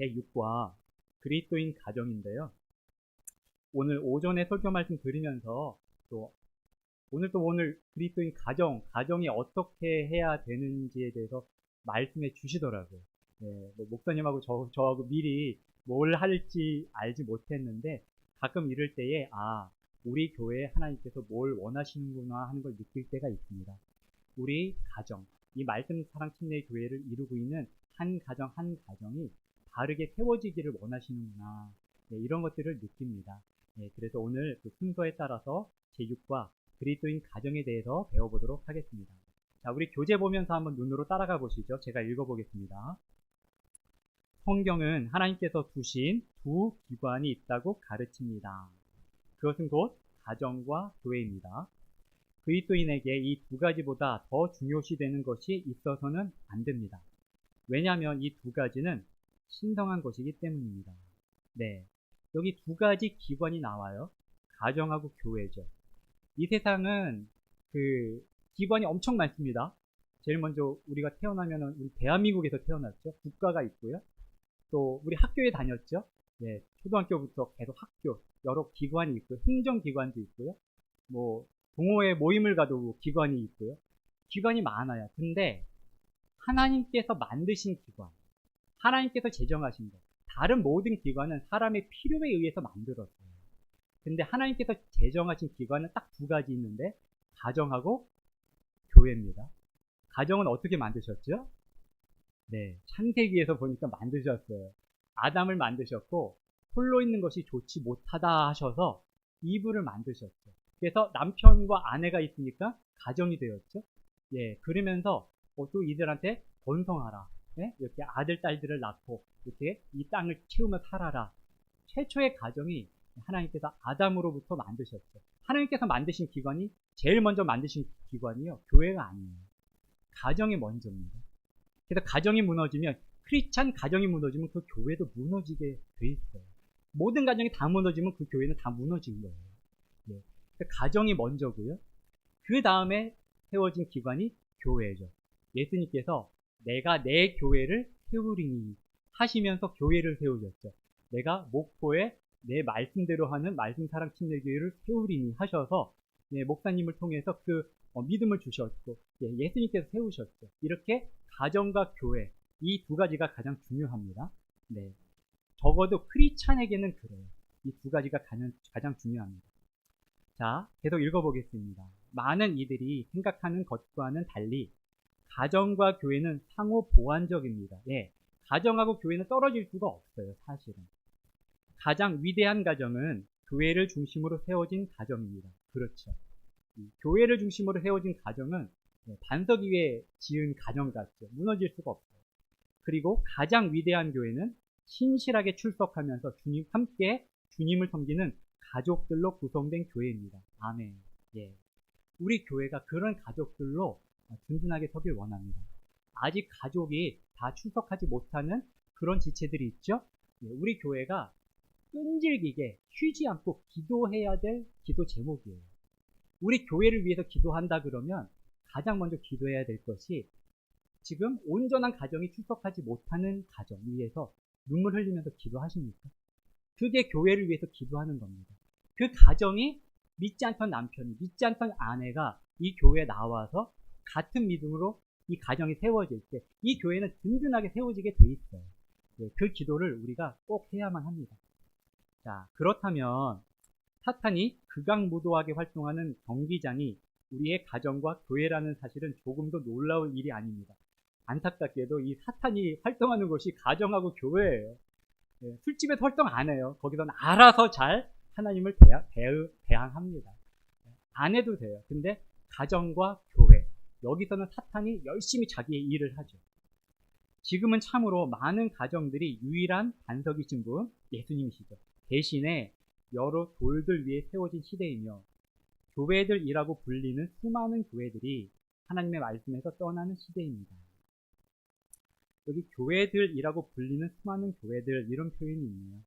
제6과 그리스도인 가정인데요. 오늘 오전에 설교 말씀 들으면서 또 오늘 그리스도인 가정이 어떻게 해야 되는지에 대해서 말씀해 주시더라고요. 뭐 목사님하고 저하고 미리 뭘 할지 알지 못했는데 가끔 이럴 때에 우리 교회에 하나님께서 뭘 원하시는구나 하는 걸 느낄 때가 있습니다. 우리 가정, 이 말씀 사랑 침례 교회를 이루고 있는 한 가정 한 가정이 바르게 세워지기를 원하시는구나. 이런 것들을 느낍니다. 그래서 오늘 그 순서에 따라서 제6과 그리스도인 가정에 대해서 배워보도록 하겠습니다. 자, 우리 교재 보면서 한번 눈으로 따라가 보시죠. 제가 읽어보겠습니다. 성경은 하나님께서 두신 두 기관이 있다고 가르칩니다. 그것은 곧 가정과 교회입니다. 그리스도인에게 이 두 가지보다 더 중요시되는 것이 있어서는 안 됩니다. 왜냐하면 이 두 가지는 신성한 것이기 때문입니다. 네, 여기 두 가지 기관이 나와요. 가정하고 교회죠. 이 세상은 그 기관이 엄청 많습니다. 제일 먼저 우리가 태어나면은 우리 대한민국에서 태어났죠. 국가가 있고요. 또 우리 학교에 다녔죠. 네, 초등학교부터 계속 학교, 여러 기관이 있고요. 행정기관도 있고요. 뭐 동호회 모임을 가도 기관이 있고요. 기관이 많아요. 근데 하나님께서 만드신 기관, 하나님께서 제정하신 것, 다른 모든 기관은 사람의 필요에 의해서 만들었어요. 근데 하나님께서 제정하신 기관은 딱 두 가지 있는데 가정하고 교회입니다. 가정은 어떻게 만드셨죠? 네, 창세기에서 보니까 만드셨어요. 아담을 만드셨고 홀로 있는 것이 좋지 못하다 하셔서 이브를 만드셨죠. 그래서 남편과 아내가 있으니까 가정이 되었죠. 그러면서 또 이들한테 번성하라. 이렇게 아들, 딸들을 낳고 이렇게 이 땅을 채우며 살아라. 최초의 가정이 하나님께서 아담으로부터 만드셨죠. 하나님께서 만드신 기관이 제일 먼저 만드신 기관이요. 교회가 아니에요. 가정이 먼저입니다. 그래서 가정이 무너지면 크리스찬 가정이 무너지면 그 교회도 무너지게 돼 있어요. 모든 가정이 다 무너지면 그 교회는 다 무너진 거예요. 가정이 먼저고요. 그 다음에 세워진 기관이 교회죠. 예수님께서 내가 내 교회를 세우리니 하시면서 교회를 세우셨죠. 내가 목포에 내 말씀대로 하는 말씀 사랑 침례교회를 세우리니 하셔서 목사님을 통해서 그 믿음을 주셨고 예수님께서 세우셨죠. 이렇게 가정과 교회 이 두 가지가 가장 중요합니다. 적어도 크리스찬에게는 그래요. 이 두 가지가 가장 중요합니다. 자, 계속 읽어보겠습니다. 많은 이들이 생각하는 것과는 달리 가정과 교회는 상호 보완적입니다. 가정하고 교회는 떨어질 수가 없어요. 사실은 가장 위대한 가정은 교회를 중심으로 세워진 가정입니다. 그렇죠. 교회를 중심으로 세워진 가정은 반석 위에 지은 가정 같죠. 무너질 수가 없어요. 그리고 가장 위대한 교회는 신실하게 출석하면서 함께 주님을 섬기는 가족들로 구성된 교회입니다. 아멘. 우리 교회가 그런 가족들로 든든하게 서길 원합니다. 아직 가족이 다 출석하지 못하는 그런 지체들이 있죠. 우리 교회가 끈질기게 쉬지 않고 기도해야 될 기도 제목이에요. 우리 교회를 위해서 기도한다 그러면 가장 먼저 기도해야 될 것이 지금 온전한 가정이 출석하지 못하는 가정 위해서 눈물 흘리면서 기도하십니까? 그게 교회를 위해서 기도하는 겁니다. 그 가정이 믿지 않던 남편이, 믿지 않던 아내가 이 교회에 나와서 같은 믿음으로 이 가정이 세워질 때 이 교회는 든든하게 세워지게 돼 있어요. 그 기도를 우리가 꼭 해야만 합니다. 자, 그렇다면 사탄이 극악무도하게 활동하는 경기장이 우리의 가정과 교회라는 사실은 조금도 놀라울 일이 아닙니다. 안타깝게도 이 사탄이 활동하는 곳이 가정하고 교회예요. 술집에서 활동 안 해요. 거기서는 알아서 잘 하나님을 대항합니다. 안 해도 돼요. 근데 가정과 교회, 여기서는 사탄이 열심히 자기의 일을 하죠. 지금은 참으로 많은 가정들이 유일한 반석이신 분 예수님이시죠. 대신에 여러 돌들 위에 세워진 시대이며 교회들이라고 불리는 수많은 교회들이 하나님의 말씀에서 떠나는 시대입니다. 여기 교회들이라고 불리는 수많은 교회들 이런 표현이 있네요.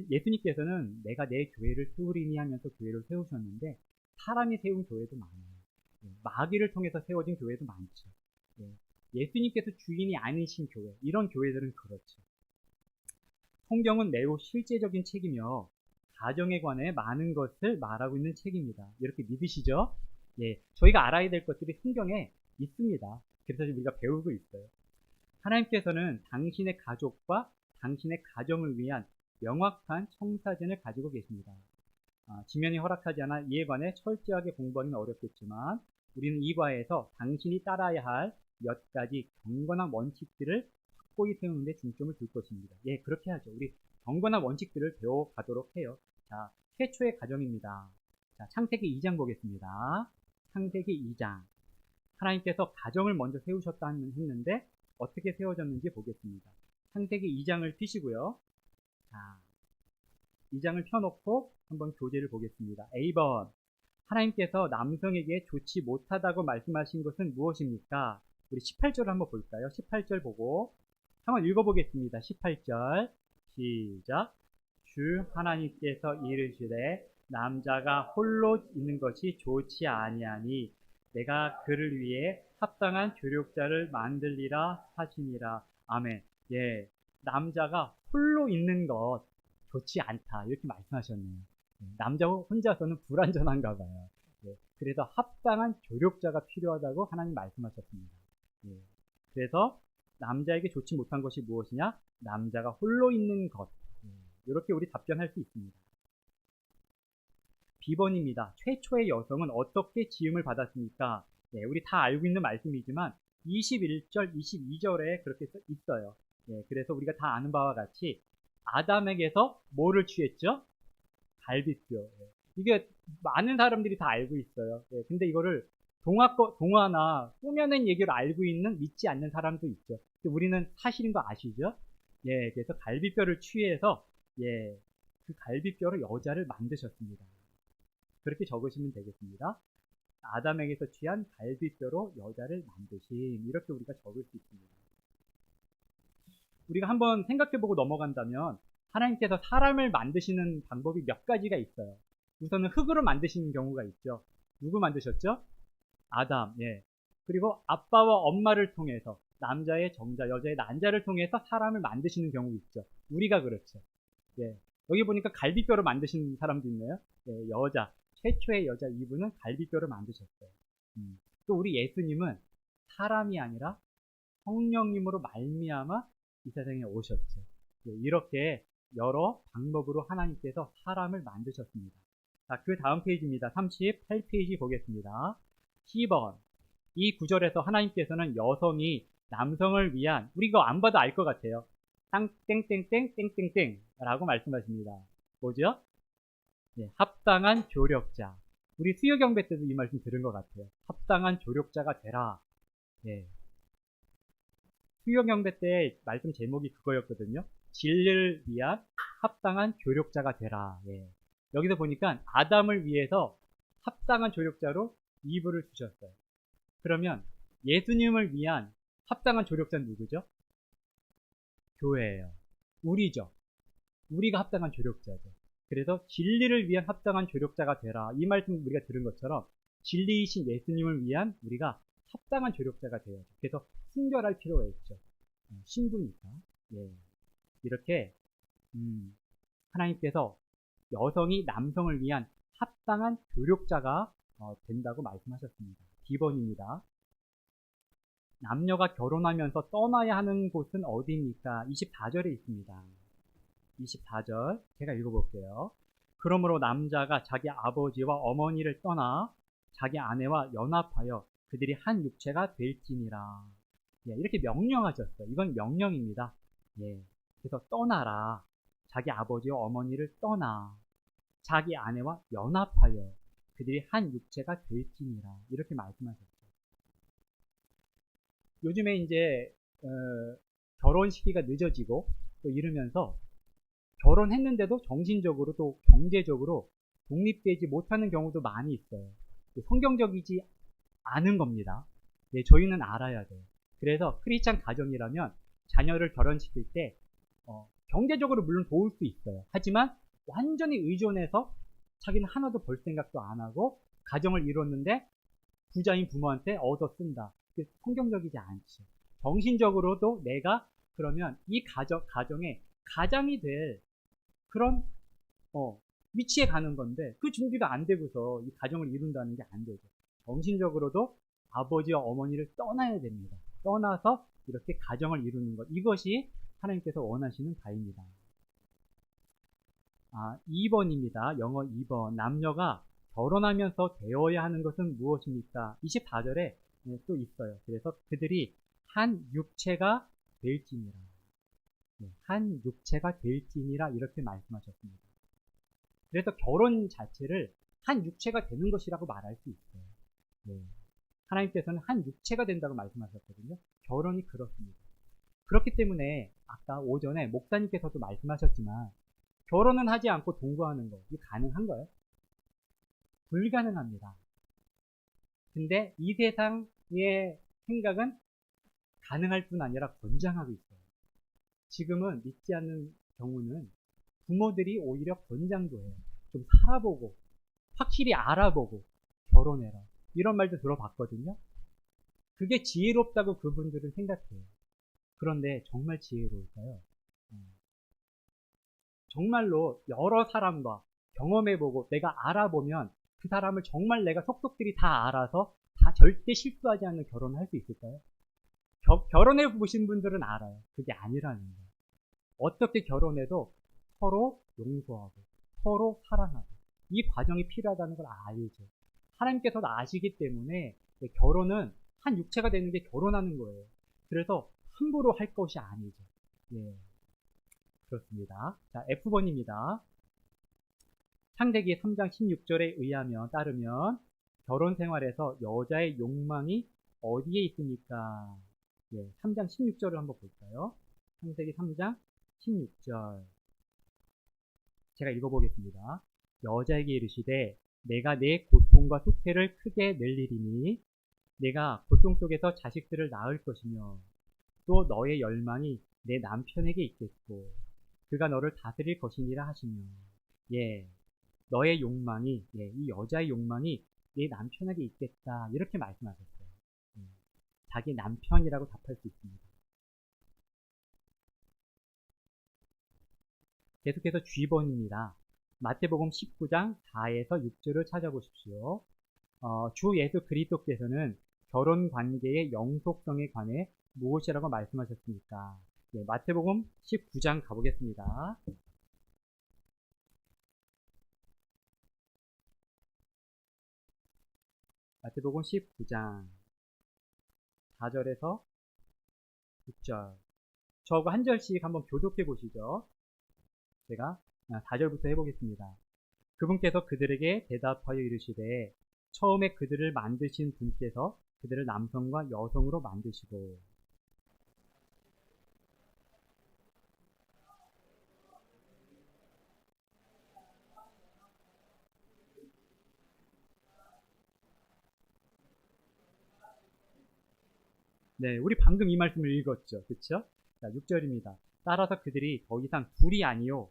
예수님께서는 내가 내 교회를 세우리니 하면서 교회를 세우셨는데 사람이 세운 교회도 많아요. 마귀를 통해서 세워진 교회도 많죠. 예수님께서 주인이 아니신 교회, 이런 교회들은 그렇죠. 성경은 매우 실제적인 책이며 가정에 관해 많은 것을 말하고 있는 책입니다. 이렇게 믿으시죠? 예, 저희가 알아야 될 것들이 성경에 있습니다. 그래서 우리가 배우고 있어요. 하나님께서는 당신의 가족과 당신의 가정을 위한 명확한 청사진을 가지고 계십니다. 지면이 허락하지 않아 이에 관해 철저하게 공부하기는 어렵겠지만 우리는 이 과에서 당신이 따라야 할 몇 가지 경건한 원칙들을 확고히 세우는 데 중점을 둘 것입니다. 예, 그렇게 하죠. 우리 경건한 원칙들을 배워가도록 해요. 자, 최초의 가정입니다. 자, 창세기 2장 보겠습니다. 창세기 2장. 하나님께서 가정을 먼저 세우셨다 했는데 어떻게 세워졌는지 보겠습니다. 창세기 2장을 펴시고요. 자, 2장을 펴놓고 한번 교재를 보겠습니다. A번. 하나님께서 남성에게 좋지 못하다고 말씀하신 것은 무엇입니까? 우리 18절 한번 볼까요? 18절 보고 한번 읽어보겠습니다. 18절 시작. 주 하나님께서 이르시되 남자가 홀로 있는 것이 좋지 아니하니 내가 그를 위해 합당한 조력자를 만들리라 하시니라. 아멘. 예, 남자가 홀로 있는 것 좋지 않다 이렇게 말씀하셨네요. 남자 혼자서는 불완전한가 봐요. 예, 그래서 합당한 조력자가 필요하다고 하나님 말씀하셨습니다. 예, 그래서 남자에게 좋지 못한 것이 무엇이냐? 남자가 홀로 있는 것. 이렇게 우리 답변할 수 있습니다. B번입니다. 최초의 여성은 어떻게 지음을 받았습니까? 예, 우리 다 알고 있는 말씀이지만 21절, 22절에 그렇게 있어요. 예, 그래서 우리가 다 아는 바와 같이 아담에게서 뭐를 취했죠? 갈비뼈. 예, 이게 많은 사람들이 다 알고 있어요. 예, 근데 이거를 동화나 꾸며낸 얘기를 알고 있는 믿지 않는 사람도 있죠. 근데 우리는 사실인 거 아시죠? 예, 그래서 갈비뼈를 취해서 예, 그 갈비뼈로 여자를 만드셨습니다. 그렇게 적으시면 되겠습니다. 아담에게서 취한 갈비뼈로 여자를 만드심. 이렇게 우리가 적을 수 있습니다. 우리가 한번 생각해보고 넘어간다면 하나님께서 사람을 만드시는 방법이 몇 가지가 있어요. 우선은 흙으로 만드시는 경우가 있죠. 누구 만드셨죠? 아담. 예. 그리고 아빠와 엄마를 통해서 남자의 정자, 여자의 난자를 통해서 사람을 만드시는 경우 있죠. 우리가 그렇죠. 예. 여기 보니까 갈비뼈로 만드신 사람도 있네요. 예, 여자. 최초의 여자 이분은 갈비뼈를 만드셨어요. 또 우리 예수님은 사람이 아니라 성령님으로 말미암아 이 세상에 오셨죠. 예, 이렇게 여러 방법으로 하나님께서 사람을 만드셨습니다. 자, 그 다음 페이지입니다. 38페이지 보겠습니다. 10번. 이 구절에서 하나님께서는 여성이 남성을 위한, 우리 이거 안 봐도 알 것 같아요. 땡땡땡땡땡땡 라고 말씀하십니다. 뭐죠? 예, 합당한 조력자. 우리 수요경배 때도 이 말씀 들은 것 같아요. 합당한 조력자가 되라. 예. 수요경배 때 말씀 제목이 그거였거든요. 진리를 위한 합당한 조력자가 되라. 예. 여기서 보니까 아담을 위해서 합당한 조력자로 이브를 주셨어요. 그러면 예수님을 위한 합당한 조력자는 누구죠? 교회예요. 우리죠. 우리가 합당한 조력자죠. 그래서 진리를 위한 합당한 조력자가 되라. 이 말씀 우리가 들은 것처럼 진리이신 예수님을 위한 우리가 합당한 조력자가 되어야죠. 그래서 순결할 필요가 있죠. 신부니까. 예. 이렇게 하나님께서 여성이 남성을 위한 합당한 조력자가 된다고 말씀하셨습니다. D번입니다. 남녀가 결혼하면서 떠나야 하는 곳은 어디입니까? 24절에 있습니다. 24절 제가 읽어볼게요. 그러므로 남자가 자기 아버지와 어머니를 떠나 자기 아내와 연합하여 그들이 한 육체가 될지니라. 예, 이렇게 명령하셨어요. 이건 명령입니다. 예, 그래서 떠나라. 자기 아버지와 어머니를 떠나 자기 아내와 연합하여 그들이 한 육체가 될지니라. 이렇게 말씀하셨죠. 요즘에 이제 결혼 시기가 늦어지고 또 이러면서 결혼했는데도 정신적으로 또 경제적으로 독립되지 못하는 경우도 많이 있어요. 성경적이지 않은 겁니다. 네, 저희는 알아야 돼요. 그래서 크리스찬 가정이라면 자녀를 결혼시킬 때 경제적으로 물론 도울 수 있어요. 하지만 완전히 의존해서 자기는 하나도 벌 생각도 안 하고 가정을 이뤘는데 부자인 부모한테 얻어 쓴다. 성경적이지 않죠. 정신적으로도 내가 그러면 이 가정에 가장이 될 그런 위치에 가는 건데 그 준비가 안 되고서 이 가정을 이룬다는 게 안 되죠. 정신적으로도 아버지와 어머니를 떠나야 됩니다. 떠나서 이렇게 가정을 이루는 것. 이것이 하나님께서 원하시는 바입니다. 2번입니다. 영어 2번. 남녀가 결혼하면서 되어야 하는 것은 무엇입니까? 24절에 또 있어요. 그래서 그들이 한 육체가 될지니라. 한 육체가 될지니라 이렇게 말씀하셨습니다. 그래서 결혼 자체를 한 육체가 되는 것이라고 말할 수 있어요. 하나님께서는 한 육체가 된다고 말씀하셨거든요. 결혼이 그렇습니다. 그렇기 때문에 아까 오전에 목사님께서도 말씀하셨지만 결혼은 하지 않고 동거하는 거, 이게 가능한가요? 불가능합니다. 근데 이 세상의 생각은 가능할 뿐 아니라 권장하고 있어요. 지금은 믿지 않는 경우는 부모들이 오히려 권장도 해요. 좀 살아보고 확실히 알아보고 결혼해라. 이런 말도 들어봤거든요. 그게 지혜롭다고 그분들은 생각해요. 그런데 정말 지혜로울까요? 정말로 여러 사람과 경험해보고 내가 알아보면 그 사람을 정말 내가 속속들이 다 알아서 다 절대 실수하지 않는 결혼을 할 수 있을까요? 결혼해 보신 분들은 알아요. 그게 아니라는 거예요. 어떻게 결혼해도 서로 용서하고 서로 사랑하고 이 과정이 필요하다는 걸 알죠. 하나님께서도 아시기 때문에 결혼은 한 육체가 되는 게 결혼하는 거예요. 그래서 함부로 할 것이 아니죠. 그렇습니다. 자, F번입니다. 창세기 3장 16절에 따르면 결혼 생활에서 여자의 욕망이 어디에 있습니까? 3장 16절을 한번 볼까요? 창세기 3장 16절. 제가 읽어보겠습니다. 여자에게 이르시되 내가 내 고통과 수태를 크게 늘리리니 내가 고통 속에서 자식들을 낳을 것이며 또 너의 열망이 내 남편에게 있겠고 그가 너를 다스릴 것이니라 하시며 너의 욕망이 이 여자의 욕망이 내 남편에게 있겠다 이렇게 말씀하셨어요. 자기 남편이라고 답할 수 있습니다. 계속해서 G번입니다. 마태복음 19장 4에서 6절을 찾아보십시오. 주 예수 그리스도께서는 결혼 관계의 영속성에 관해 무엇이라고 말씀하셨습니까? 마태복음 19장 가보겠습니다. 마태복음 19장 4절에서 6절. 저하고 한 절씩 한번 교독해 보시죠. 제가 4절부터 해보겠습니다. 그분께서 그들에게 대답하여 이르시되 처음에 그들을 만드신 분께서 그들을 남성과 여성으로 만드시고 우리 방금 이 말씀을 읽었죠. 그쵸? 자, 6절입니다. 따라서 그들이 더 이상 둘이 아니요.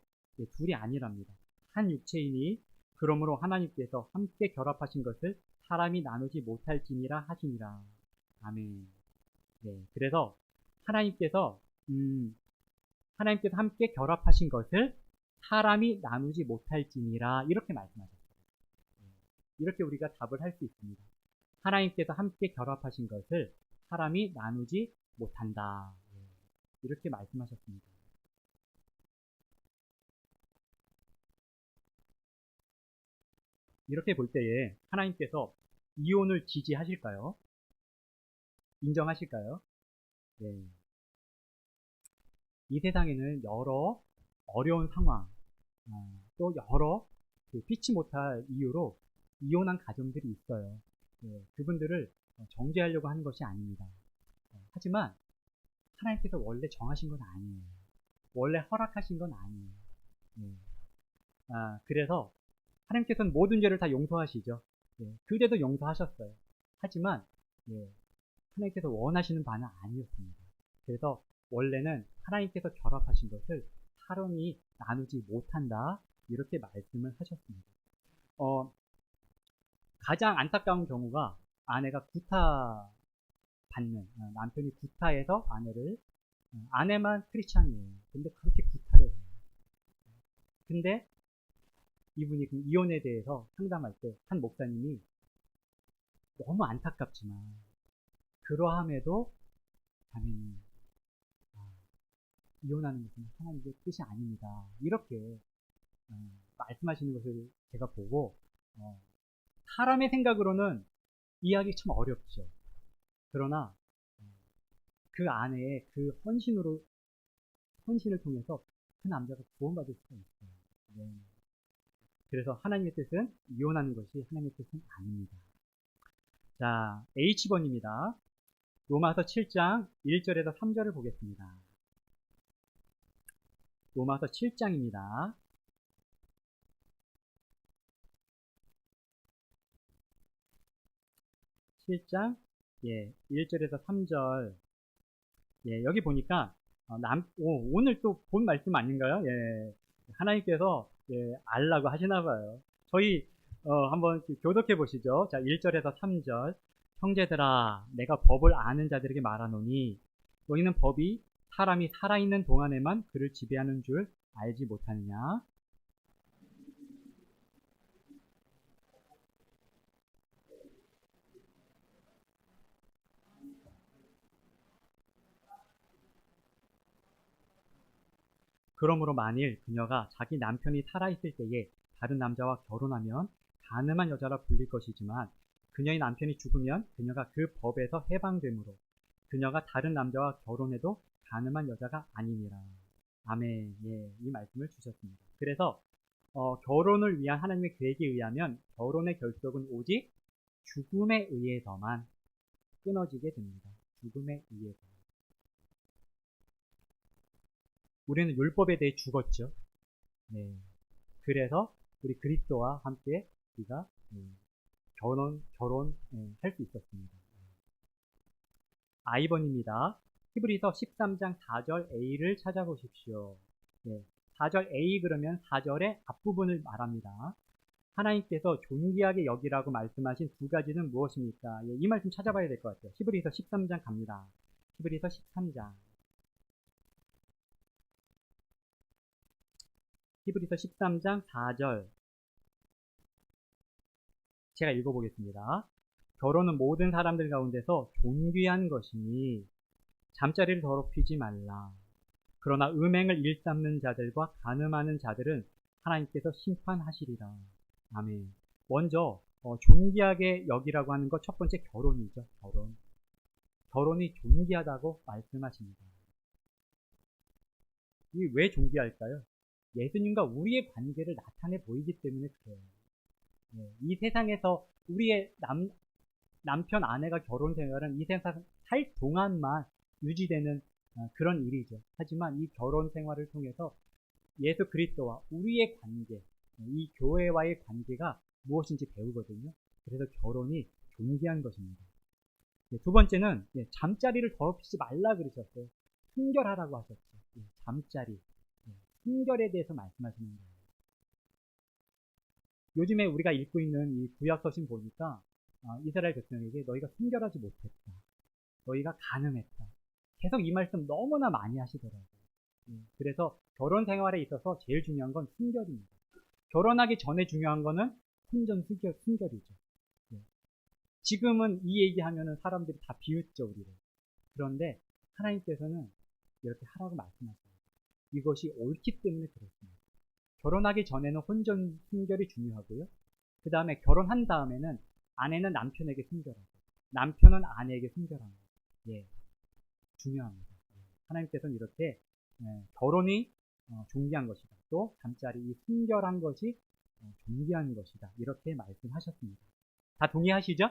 둘이 아니랍니다. 한 육체이니 그러므로 하나님께서 함께 결합하신 것을 사람이 나누지 못할지니라 하시니라. 아멘. 그래서 하나님께서 함께 결합하신 것을 사람이 나누지 못할지니라 이렇게 말씀하셨어요. 이렇게 우리가 답을 할 수 있습니다. 하나님께서 함께 결합하신 것을 사람이 나누지 못한다. 이렇게 말씀하셨습니다. 이렇게 볼 때에 하나님께서 이혼을 지지하실까요? 인정하실까요? 이 세상에는 여러 어려운 상황, 또 여러 피치 못할 이유로 이혼한 가정들이 있어요. 그분들을 정죄하려고 하는 것이 아닙니다. 하지만 하나님께서 원래 정하신 건 아니에요. 원래 허락하신 건 아니에요. 그래서 하나님께서는 모든 죄를 다 용서하시죠. 그죄도 용서하셨어요. 하지만 하나님께서 원하시는 바는 아니었습니다. 그래서 원래는 하나님께서 결합하신 것을 사람이 나누지 못한다 이렇게 말씀을 하셨습니다. 가장 안타까운 경우가 아내가 남편이 구타해서 아내만 크리스찬이에요. 근데 그렇게 구타를 근데 이분이 그 이혼에 대해서 상담할 때 한 목사님이 너무 안타깝지만 그러함에도 자매님, 이혼하는 것은 하나님의 뜻이 아닙니다. 이렇게 말씀하시는 것을 제가 보고 사람의 생각으로는 이해하기 참 어렵죠. 그러나 그 안에 그 헌신을 통해서 그 남자가 구원받을 수가 있어요. 네. 그래서 하나님의 뜻은 이혼하는 것이 하나님의 뜻은 아닙니다. 자, H번입니다. 로마서 7장 1절에서 3절을 보겠습니다. 로마서 7장입니다. 7장 1절에서 3절. 여기 보니까 오늘 또 본 말씀 아닌가요? 하나님께서 알라고 하시나 봐요. 저희 한번 교독해 보시죠. 자, 1절에서 3절. 형제들아, 내가 법을 아는 자들에게 말하노니 너희는 법이 사람이 살아있는 동안에만 그를 지배하는 줄 알지 못하느냐? 그러므로 만일 그녀가 자기 남편이 살아있을 때에 다른 남자와 결혼하면 간음한 여자라 불릴 것이지만 그녀의 남편이 죽으면 그녀가 그 법에서 해방되므로 그녀가 다른 남자와 결혼해도 간음한 여자가 아니니라. 아멘. 이 말씀을 주셨습니다. 그래서 결혼을 위한 하나님의 계획에 의하면 결혼의 결속은 오직 죽음에 의해서만 끊어지게 됩니다. 죽음에 의해서. 우리는 율법에 대해 죽었죠. 그래서 우리 그리스도와 함께 우리가 결혼할 수 있었습니다. I번입니다. 히브리서 13장 4절 A를 찾아보십시오. 4절 A 그러면 4절의 앞부분을 말합니다. 하나님께서 존귀하게 여기라고 말씀하신 두 가지는 무엇입니까? 이 말씀 찾아봐야 될 것 같아요. 히브리서 13장 갑니다. 히브리서 13장. 히브리서 13장 4절. 제가 읽어보겠습니다. 결혼은 모든 사람들 가운데서 존귀한 것이니 잠자리를 더럽히지 말라. 그러나 음행을 일삼는 자들과 간음하는 자들은 하나님께서 심판하시리라. 아멘. 먼저 존귀하게 여기라고 하는 것 첫 번째 결혼이죠. 결혼이 존귀하다고 말씀하십니다. 이게 왜 존귀할까요? 예수님과 우리의 관계를 나타내 보이기 때문에 그래요. 이 세상에서 우리의 남편, 아내가 결혼 생활은 이 세상 살 동안만 유지되는 그런 일이죠. 하지만 이 결혼 생활을 통해서 예수 그리스도와 우리의 관계, 이 교회와의 관계가 무엇인지 배우거든요. 그래서 결혼이 존귀한 것입니다. 두 번째는 잠자리를 더럽히지 말라 그러셨어요. 순결하라고 하셨죠. 잠자리, 순결에 대해서 말씀하시는 거예요. 요즘에 우리가 읽고 있는 이 구약서신 보니까 이스라엘 백성에게 너희가 순결하지 못했다. 너희가 간음했다. 계속 이 말씀 너무나 많이 하시더라고요. 그래서 결혼 생활에 있어서 제일 중요한 건 순결입니다. 결혼하기 전에 중요한 거는 순결이죠. 지금은 이 얘기하면은 사람들이 다 비웃죠, 우리를. 그런데 하나님께서는 이렇게 하라고 말씀하세요. 이것이 옳기 때문에 그렇습니다. 결혼하기 전에는 혼전 순결이 중요하고요. 그 다음에 결혼한 다음에는 아내는 남편에게 순결하고 남편은 아내에게 순결한 거. 중요합니다. 하나님께서는 이렇게 결혼이 존귀한 것이다. 또 잠자리 이 순결한 것이 존귀한 것이다. 이렇게 말씀하셨습니다. 다 동의하시죠?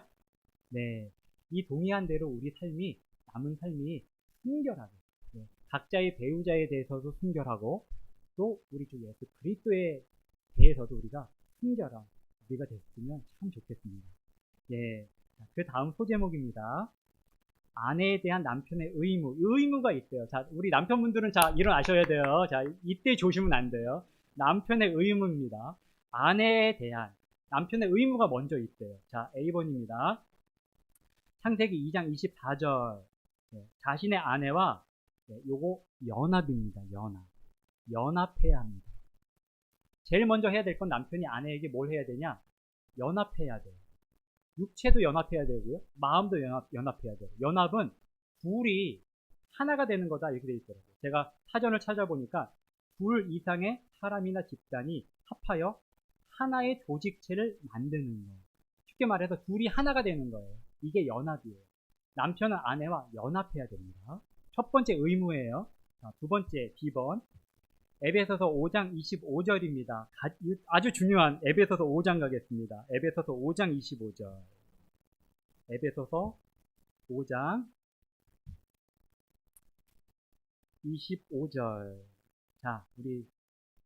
이 동의한 대로 우리 삶이 남은 삶이 순결하게 각자의 배우자에 대해서도 순결하고 또 우리 주 예수 그리스도에 대해서도 우리가 순결한 우리가 됐으면 참 좋겠습니다. 그 다음 소제목입니다. 아내에 대한 남편의 의무가 있어요. 자, 우리 남편분들은 일어나셔야 돼요. 자, 이때 조심은 안 돼요. 남편의 의무입니다. 아내에 대한 남편의 의무가 먼저 있대요. 자, A번입니다. 창세기 2장 24절. 자신의 아내와 요거 연합입니다. 연합해야 합니다. 제일 먼저 해야 될 건 남편이 아내에게 뭘 해야 되냐? 연합해야 돼요. 육체도 연합해야 되고요. 마음도 연합해야 돼요. 연합은 둘이 하나가 되는 거다 이렇게 돼 있더라고요. 제가 사전을 찾아보니까 둘 이상의 사람이나 집단이 합하여 하나의 조직체를 만드는 거예요. 쉽게 말해서 둘이 하나가 되는 거예요. 이게 연합이에요. 남편은 아내와 연합해야 됩니다. 첫 번째 의무예요. 자, 두 번째 B번. 에베소서 5장 25절입니다. 아주 중요한 에베소서 5장 가겠습니다. 에베소서 5장 25절. 에베소서 5장 25절. 자, 우리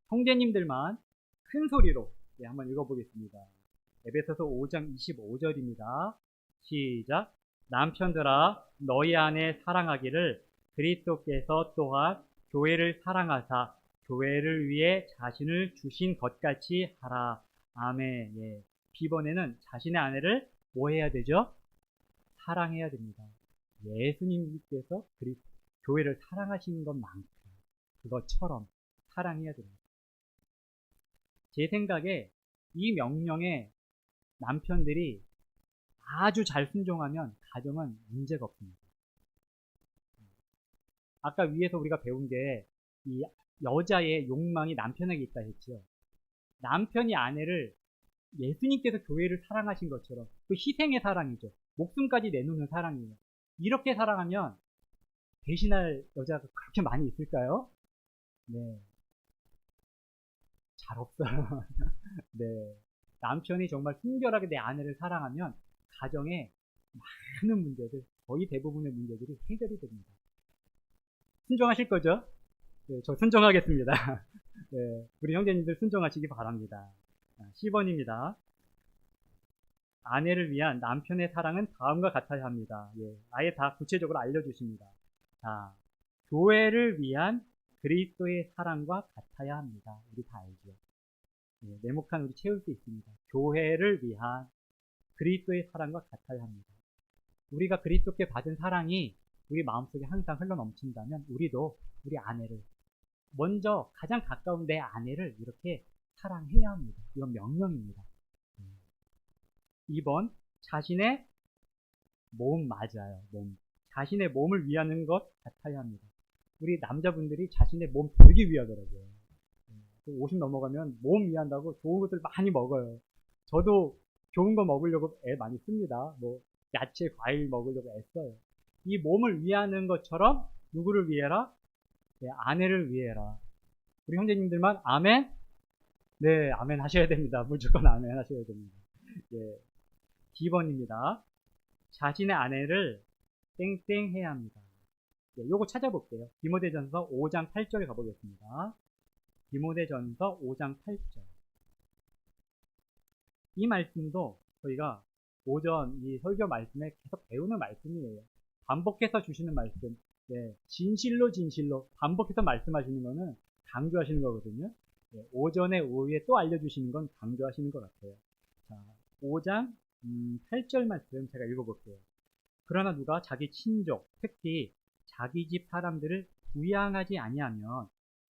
형제님들만 큰 소리로 한번 읽어보겠습니다. 에베소서 5장 25절입니다. 시작. 남편들아 너희 안에 사랑하기를 그리스도께서 또한 교회를 사랑하사 교회를 위해 자신을 주신 것 같이 하라. 아멘. 예. B번에는 자신의 아내를 뭐 해야 되죠? 사랑해야 됩니다. 예수님께서 교회를 사랑하시는 것만큼 그것처럼 사랑해야 됩니다. 제 생각에 이 명령에 남편들이 아주 잘 순종하면 가정은 문제가 없습니다. 아까 위에서 우리가 배운 게 이 여자의 욕망이 남편에게 있다 했죠. 남편이 아내를 예수님께서 교회를 사랑하신 것처럼 그 희생의 사랑이죠. 목숨까지 내놓는 사랑이에요. 이렇게 사랑하면 배신할 여자가 그렇게 많이 있을까요? 네. 잘 없어요. 네. 남편이 정말 순결하게 내 아내를 사랑하면 가정에 많은 문제들, 거의 대부분의 문제들이 해결이 됩니다. 순종하실 거죠? 네, 저 순종하겠습니다. 네, 우리 형제님들 순종하시기 바랍니다. 10번입니다. 아내를 위한 남편의 사랑은 다음과 같아야 합니다. 예, 아예 다 구체적으로 알려주십니다. 자, 교회를 위한 그리스도의 사랑과 같아야 합니다. 우리 다 알죠? 예, 네모칸 우리 채울 수 있습니다. 교회를 위한 그리스도의 사랑과 같아야 합니다. 우리가 그리스도께 받은 사랑이 우리 마음속에 항상 흘러넘친다면 우리도 우리 아내를 먼저 가장 가까운 내 아내를 이렇게 사랑해야 합니다. 이건 명령입니다. 2번 자신의 몸 맞아요. 몸. 자신의 몸을 위하는 것 같아야 합니다. 우리 남자분들이 자신의 몸 되게 위하더라고요. 50 넘어가면 몸 위한다고 좋은 것들 많이 먹어요. 저도 좋은 거 먹으려고 애 많이 씁니다. 뭐 야채, 과일 먹으려고 애써요. 이 몸을 위하는 것처럼 누구를 위해라? 네, 아내를 위해라. 우리 형제님들만 아멘? 네, 아멘 하셔야 됩니다. 무조건 아멘 하셔야 됩니다. 예. D번입니다. 자신의 아내를 땡땡 해야 합니다. 예, 요거 찾아볼게요. 디모데전서 5장 8절에 가보겠습니다. 디모데전서 5장 8절. 이 말씀도 저희가 오전 이 설교 말씀에 계속 배우는 말씀이에요. 반복해서 주시는 말씀. 네, 진실로 반복해서 말씀하시는 거는 강조하시는 거거든요. 네, 오전에 오후에 또 알려주시는 건 강조하시는 것 같아요. 자, 5장 8절 말씀 제가 읽어볼게요. 그러나 누가 자기 친족, 특히 자기 집 사람들을 부양하지 아니하면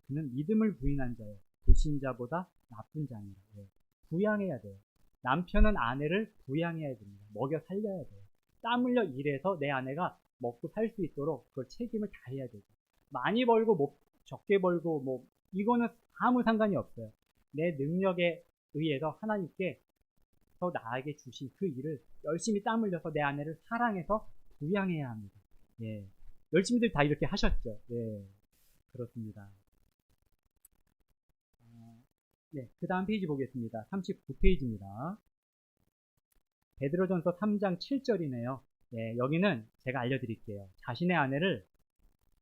그는 믿음을 부인한 자예요. 불신자보다 나쁜 자입니다. 네, 부양해야 돼요. 남편은 아내를 부양해야 됩니다. 먹여 살려야 돼요. 땀 흘려 일해서 내 아내가 먹고 살 수 있도록 그걸 책임을 다해야 되죠. 많이 벌고 뭐 적게 벌고 뭐 이거는 아무 상관이 없어요. 내 능력에 의해서 하나님께 더 나에게 주신 그 일을 열심히 땀 흘려서 내 아내를 사랑해서 부양해야 합니다. 예, 열심히들 다 이렇게 하셨죠. 예, 그렇습니다. 네, 그 다음 페이지 보겠습니다. 39페이지입니다. 베드로전서 3장 7절이네요. 네, 여기는 제가 알려드릴게요. 자신의 아내를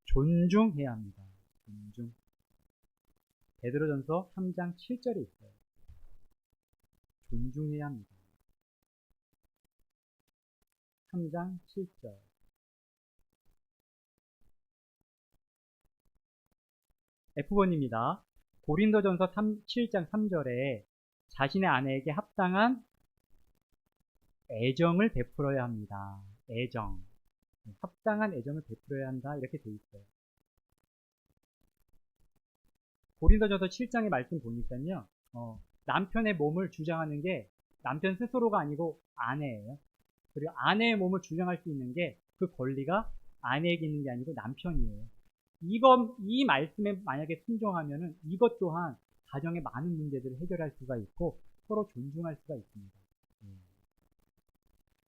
존중해야 합니다. 존중. 베드로전서 3장 7절에 있어요. 존중해야 합니다. 3장 7절. F번입니다. 고린도전서 7장 3절에 자신의 아내에게 합당한 애정을 베풀어야 합니다. 애정. 합당한 애정을 베풀어야 한다. 이렇게 돼 있어요. 고린도전서 7장의 말씀 보니까요. 남편의 몸을 주장하는 게 남편 스스로가 아니고 아내예요. 그리고 아내의 몸을 주장할 수 있는 게 그 권리가 아내에게 있는 게 아니고 남편이에요. 이 말씀에 만약에 순종하면은 이것 또한 가정의 많은 문제들을 해결할 수가 있고 서로 존중할 수가 있습니다.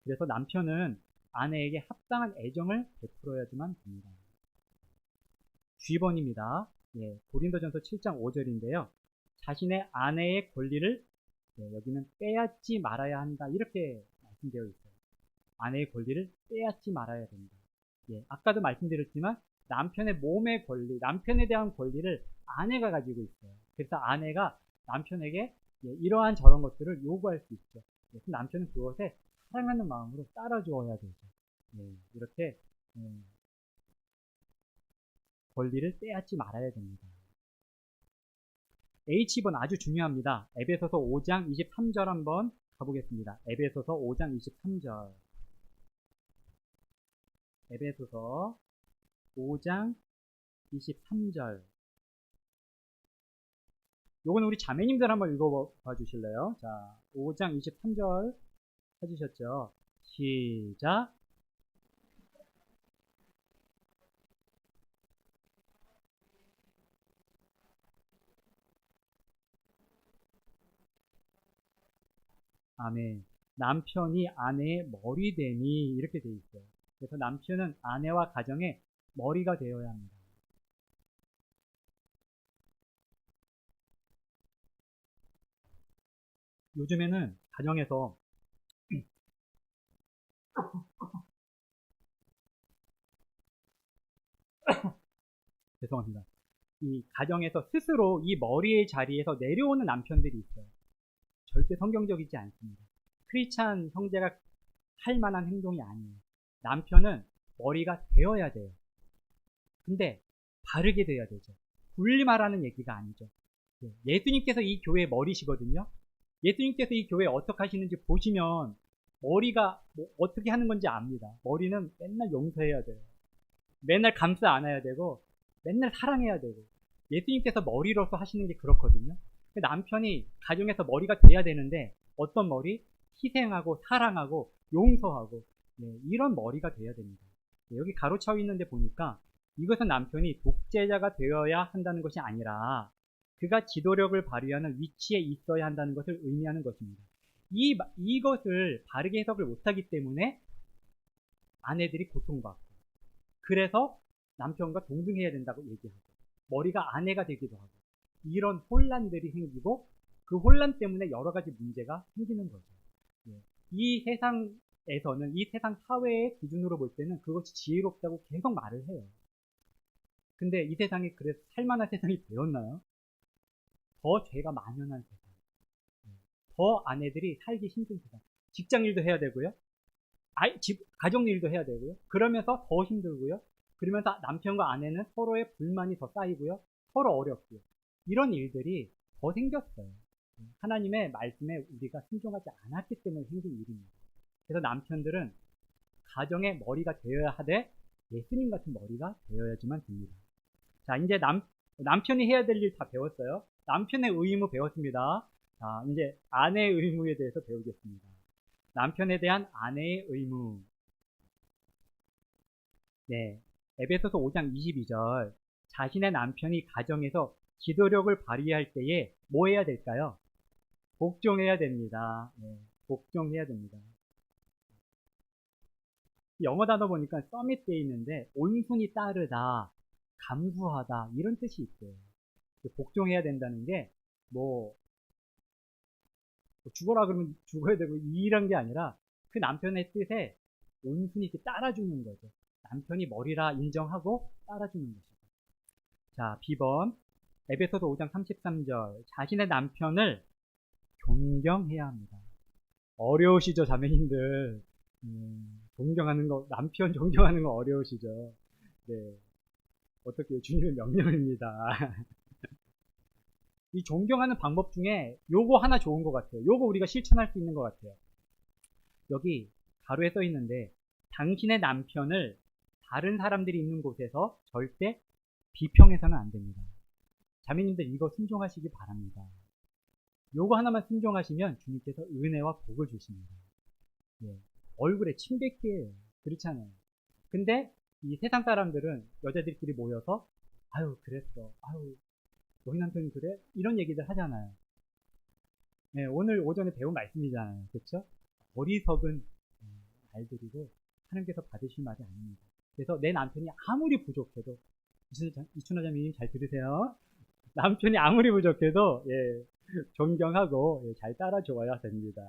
그래서 남편은 아내에게 합당한 애정을 베풀어야지만 됩니다. G번입니다. 고린도전서 7장 5절인데요. 자신의 아내의 권리를 여기는 빼앗지 말아야 한다 이렇게 말씀되어 있어요. 아내의 권리를 빼앗지 말아야 된다. 아까도 말씀드렸지만 남편의 몸의 권리, 남편에 대한 권리를 아내가 가지고 있어요. 그래서 아내가 남편에게 이러한 저런 것들을 요구할 수 있죠. 그래서 남편은 그것에 사랑하는 마음으로 따라주어야 되죠. 이렇게 권리를 빼앗지 말아야 됩니다. H번 아주 중요합니다. 에베소서 5장 23절 한번 가보겠습니다. 에베소서 5장 23절. 에베소서 5장 23절. 요건 우리 자매님들 한번 읽어봐 주실래요? 자, 5장 23절 해주셨죠? 시작. 아멘. 남편이 아내의 머리됨이 이렇게 돼 있어요. 그래서 남편은 아내와 가정의 머리가 되어야 합니다. 요즘에는 가정에서 죄송합니다. 이 가정에서 스스로 이 머리의 자리에서 내려오는 남편들이 있어요. 절대 성경적이지 않습니다. 크리스찬 형제가 할 만한 행동이 아니에요. 남편은 머리가 되어야 돼요. 근데 바르게 돼야 되죠. 분리말하는 얘기가 아니죠. 예수님께서 이 교회의 머리시거든요. 예수님께서 이 교회 어떻게 하시는지 보시면 머리가 뭐 어떻게 하는 건지 압니다. 머리는 맨날 용서해야 돼요. 맨날 감싸 안아야 되고 맨날 사랑해야 되고 예수님께서 머리로서 하시는 게 그렇거든요. 남편이 가정에서 머리가 돼야 되는데 어떤 머리? 희생하고 사랑하고 용서하고 이런 머리가 돼야 됩니다. 여기 가로차고 있는데 보니까 이것은 남편이 독재자가 되어야 한다는 것이 아니라 그가 지도력을 발휘하는 위치에 있어야 한다는 것을 의미하는 것입니다. 이것을 바르게 해석을 못하기 때문에 아내들이 고통받고 그래서 남편과 동등해야 된다고 얘기하고 머리가 아내가 되기도 하고 이런 혼란들이 생기고 그 혼란 때문에 여러 가지 문제가 생기는 거죠. 이 세상에서는 이 세상 사회의 기준으로 볼 때는 그것이 지혜롭다고 계속 말을 해요. 근데 이 세상이 그래서 살만한 세상이 되었나요? 더 죄가 만연한 세상, 더 아내들이 살기 힘든 세상, 직장 일도 해야 되고요, 가정 일도 해야 되고요, 그러면서 더 힘들고요, 그러면서 남편과 아내는 서로의 불만이 더 쌓이고요, 서로 어렵고요, 이런 일들이 더 생겼어요. 하나님의 말씀에 우리가 순종하지 않았기 때문에 생긴 일입니다. 그래서 남편들은 가정의 머리가 되어야 하되 예수님 같은 머리가 되어야지만 됩니다. 자, 이제 남편이 해야 될 일 다 배웠어요. 남편의 의무 배웠습니다. 자, 이제 아내의 의무에 대해서 배우겠습니다. 남편에 대한 아내의 의무. 에베소서 5장 22절. 자신의 남편이 가정에서 지도력을 발휘할 때에 뭐 해야 될까요? 복종해야 됩니다. 복종해야 됩니다. 영어 단어 보니까 submit되어 있는데 온순히 따르다, 감수하다 이런 뜻이 있어요. 복종해야 된다는 게 뭐 죽어라 그러면 죽어야 되고 이런 게 아니라 그 남편의 뜻에 온순히 이렇게 따라주는 거죠. 남편이 머리라 인정하고 따라주는 것이죠. 자, B번 에베소서 5장 33절. 자신의 남편을 존경해야 합니다. 어려우시죠, 자매님들? 존경하는 거, 남편 존경하는 거 어려우시죠? 네. 어떻게, 주님의 명령입니다. 이 존경하는 방법 중에 요거 하나 좋은 것 같아요. 요거 우리가 실천할 수 있는 것 같아요. 여기 가로에 써 있는데, 당신의 남편을 다른 사람들이 있는 곳에서 절대 비평해서는 안 됩니다. 자매님들 이거 순종하시기 바랍니다. 요거 하나만 순종하시면 주님께서 은혜와 복을 주십니다. 예. 얼굴에 침 뱉기예요. 그렇잖아요. 근데 이 세상 사람들은 여자들끼리 모여서 아유 그랬어, 아유 너희 남편이 그래? 이런 얘기들 하잖아요. 네, 오늘 오전에 배운 말씀이잖아요. 그렇죠? 어리석은 말들이고 하나님께서 받으실 말이 아닙니다. 그래서 내 남편이 아무리 부족해도 이춘하 자매님 잘 들으세요. 남편이 아무리 부족해도 예, 존경하고 예, 잘 따라줘야 됩니다.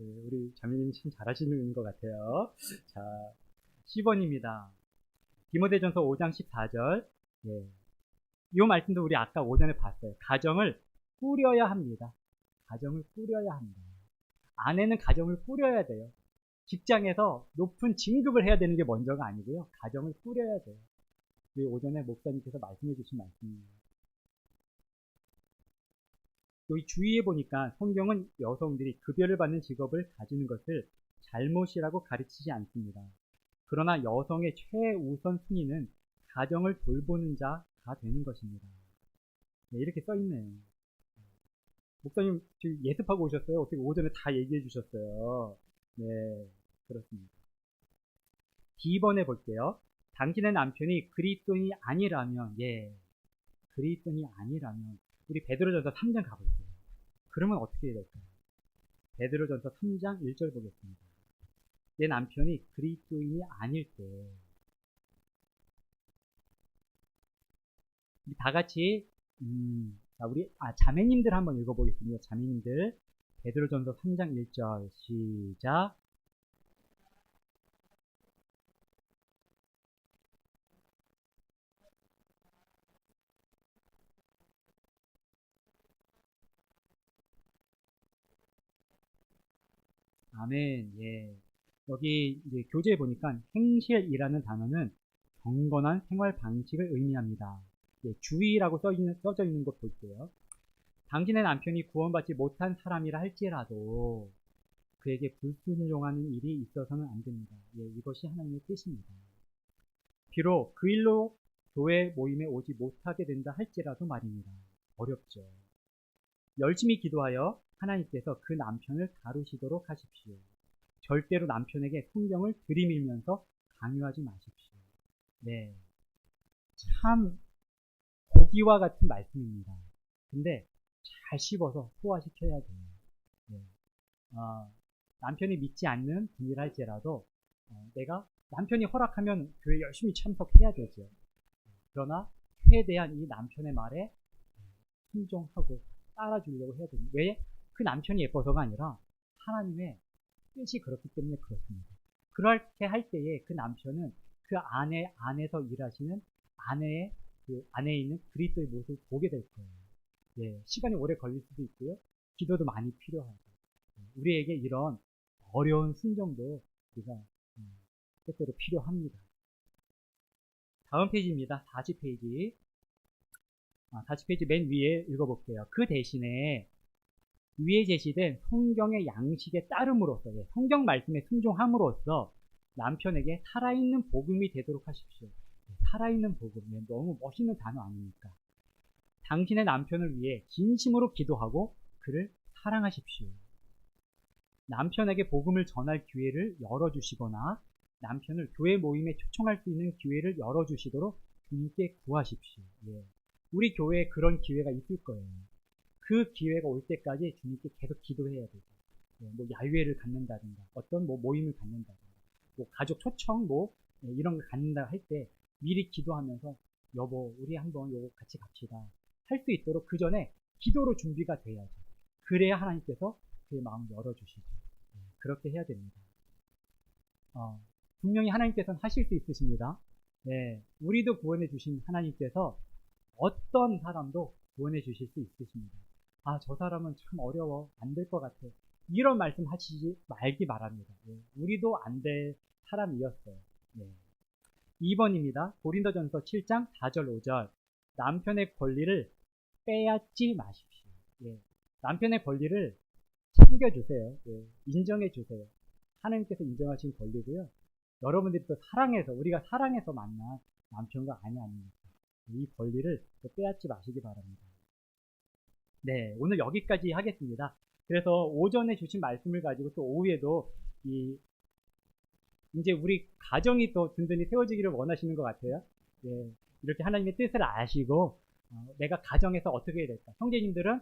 예, 우리 자매님 참 잘하시는 것 같아요. 자, 10번입니다. 디모데전서 5장 14절. 예. 이 말씀도 우리 아까 오전에 봤어요. 가정을 꾸려야 합니다. 가정을 꾸려야 합니다. 아내는 가정을 꾸려야 돼요. 직장에서 높은 진급을 해야 되는 게 먼저가 아니고요. 가정을 꾸려야 돼요. 우리 오전에 목사님께서 말씀해 주신 말씀이에요. 여기 주위에 보니까 성경은 여성들이 급여를 받는 직업을 가지는 것을 잘못이라고 가르치지 않습니다. 그러나 여성의 최우선 순위는 가정을 돌보는 자가 되는 것입니다. 네, 이렇게 써 있네요. 목사님 지금 예습하고 오셨어요? 어떻게 오전에 다 얘기해 주셨어요? 네, 그렇습니다. D번에 볼게요. 당신의 남편이 그리스도인이 아니라면, 예, 그리스도인이 아니라면, 우리 베드로전서 3장 가볼게요. 그러면 어떻게 해야 될까요? 베드로전서 3장 1절 보겠습니다. 내 남편이 그리스도인이 아닐 때, 다 같이, 자, 우리, 자매님들 한번 읽어보겠습니다. 자매님들. 베드로전서 3장 1절, 시작. 아멘. 예. 여기 이제 교재에 보니까 행실이라는 단어는 경건한 생활 방식을 의미합니다. 예, 주의라고 써져 있는 것 볼게요. 당신의 남편이 구원받지 못한 사람이라 할지라도 그에게 불순종하는 일이 있어서는 안 됩니다. 예, 이것이 하나님의 뜻입니다. 비록 그 일로 교회 모임에 오지 못하게 된다 할지라도 말입니다. 어렵죠. 열심히 기도하여 하나님께서 그 남편을 다루시도록 하십시오. 절대로 남편에게 성경을 들이밀면서 강요하지 마십시오. 네, 참 고기와 같은 말씀입니다. 근데 잘 씹어서 소화시켜야 돼요. 네. 남편이 믿지 않는 분이라 할지라도 내가 남편이 허락하면 교회 열심히 참석해야 되죠. 그러나 최대한 이 남편의 말에 순종하고 따라주려고 해야 됩니다. 왜? 그 남편이 예뻐서가 아니라 하나님의 뜻이 그렇기 때문에 그렇습니다. 그렇게 할 때에 그 남편은 그 아내 안에서 일하시는 아내의 그 안에 있는 그리스도의 모습을 보게 될 거예요. 예, 시간이 오래 걸릴 수도 있고요. 기도도 많이 필요하고. 우리에게 이런 어려운 순종도 우리가 때때로 필요합니다. 다음 페이지입니다. 40페이지. 40페이지 맨 위에 읽어볼게요. 그 대신에 위에 제시된 성경의 양식에 따름으로써, 성경 말씀에 순종함으로써 남편에게 살아있는 복음이 되도록 하십시오. 살아있는 복음, 너무 멋있는 단어 아닙니까? 당신의 남편을 위해 진심으로 기도하고 그를 사랑하십시오. 남편에게 복음을 전할 기회를 열어주시거나 남편을 교회 모임에 초청할 수 있는 기회를 열어주시도록 주님께 구하십시오. 예. 우리 교회에 그런 기회가 있을 거예요. 그 기회가 올 때까지 주님께 계속 기도해야 되죠. 예, 뭐 야유회를 갖는다든가 어떤 뭐 모임을 갖는다든가 뭐 가족 초청 뭐 이런 걸 갖는다 할 때 미리 기도하면서 여보 우리 한번 요거 같이 갑시다 할 수 있도록 그 전에 기도로 준비가 돼야죠. 그래야 하나님께서 그의 마음을 열어주시죠. 예, 그렇게 해야 됩니다. 분명히 하나님께서는 하실 수 있으십니다. 네, 우리도 구원해 주신 하나님께서 어떤 사람도 구원해 주실 수 있으십니다. 저 사람은 참 어려워. 안 될 것 같아. 이런 말씀 하시지 말기 바랍니다. 네, 우리도 안 될 사람이었어요. 네. 2번입니다. 고린도전서 7장 4절 5절. 남편의 권리를 빼앗지 마십시오. 예. 남편의 권리를 챙겨주세요. 예. 인정해주세요. 하나님께서 인정하신 권리고요. 여러분들이 또 사랑해서, 우리가 사랑해서 만난 남편과 아내 아닙니까? 이 권리를 또 빼앗지 마시기 바랍니다. 네, 오늘 여기까지 하겠습니다. 그래서 오전에 주신 말씀을 가지고 또 오후에도 이제 우리 가정이 또 든든히 세워지기를 원하시는 것 같아요. 예, 이렇게 하나님의 뜻을 아시고 내가 가정에서 어떻게 해야 될까? 형제님들은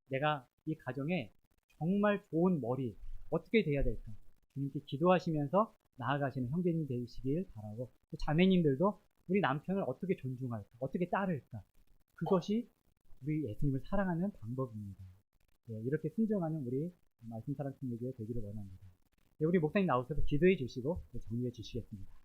내가 이 가정에 정말 좋은 머리 어떻게 돼야 될까? 주님께 기도하시면서 나아가시는 형제님 되시길 바라고, 또 자매님들도 우리 남편을 어떻게 존중할까? 어떻게 따를까? 그것이 우리 예수님을 사랑하는 방법입니다. 예, 이렇게 순종하는 우리 말씀 사랑 팀에게 되기를 원합니다. 네, 우리 목사님 나오셔서 기도해 주시고 정리해 주시겠습니다.